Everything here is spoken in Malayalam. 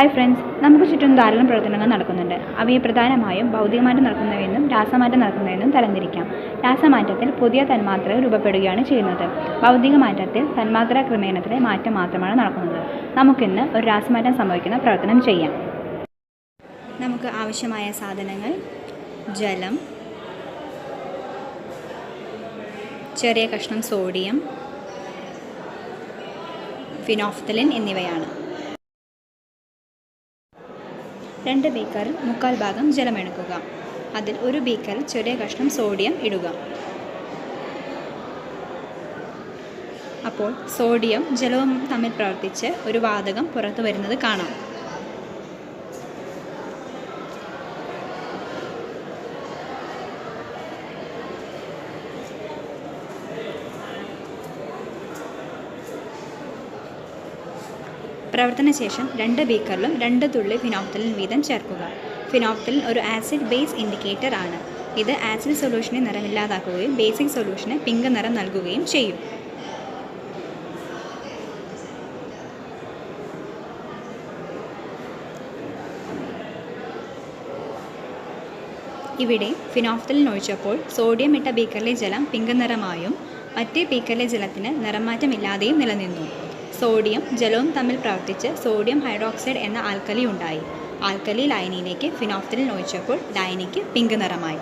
ഹായ് ഫ്രണ്ട്സ്, നമുക്ക് ചുറ്റും ധാരാളം പ്രവർത്തനങ്ങൾ നടക്കുന്നുണ്ട്. അവയെ പ്രധാനമായും ഭൗതികമാറ്റം നടക്കുന്നവയെന്നും രാസമാറ്റം നടക്കുന്നവയെന്നും തരംതിരിക്കാം. രാസമാറ്റത്തിൽ പുതിയ തന്മാത്രകൾ രൂപപ്പെടുകയാണ് ചെയ്യുന്നത്. ഭൗതിക മാറ്റത്തിൽ തന്മാത്രാ ക്രമീകരണത്തിലെ മാറ്റം മാത്രമാണ് നടക്കുന്നത്. നമുക്കിന്ന് ഒരു രാസമാറ്റം സംഭവിക്കുന്ന പ്രവർത്തനം ചെയ്യാം. നമുക്ക് ആവശ്യമായ സാധനങ്ങൾ ജലം, ചെറിയ കഷ്ണം സോഡിയം, ഫിനോഫ്തലിൻ എന്നിവയാണ്. 2 ബീക്കറിൽ 3/4 ഭാഗം ജലമെടുക്കുക. അതിൽ 1 ബീക്കറിൽ ചെറിയ കഷ്ണം സോഡിയം ഇടുക. അപ്പോൾ സോഡിയം ജലവും തമ്മിൽ പ്രവർത്തിച്ച് ഒരു വാതകം പുറത്തു വരുന്നത് കാണാം. പ്രവർത്തനശേഷം 2 ബീക്കറിലും 2 തുള്ളി ഫിനോഫ്തലിൻ വീതം ചേർക്കുക. ഫിനോഫ്തലിൻ ഒരു ആസിഡ് ബേസ് ഇൻഡിക്കേറ്റർ ആണ്. ഇത് ആസിഡ് സൊല്യൂഷനെ നിറമില്ലാതാക്കുകയും ബേസിക് സൊല്യൂഷന് പിങ്ക് നിറം നൽകുകയും ചെയ്യും. ഇവിടെ ഫിനോഫ്തലിൻ ഒഴിച്ചപ്പോൾ സോഡിയം ഇട്ട ബീക്കറിലെ ജലം പിങ്ക് നിറമായും മറ്റേ ബീക്കറിലെ ജലത്തിന് നിറമാറ്റമില്ലാതെയും നിലനിന്നു. സോഡിയം ജലവും തമ്മിൽ പ്രവർത്തിച്ച് സോഡിയം ഹൈഡ്രോക്സൈഡ് എന്ന ആൽക്കലി ഉണ്ടായി. ആൽക്കലി ലായനിയിലേക്ക് ഫിനോഫ്തലിൻ ഒഴിച്ചപ്പോൾ ലായനിക്ക് പിങ്ക് നിറമായി.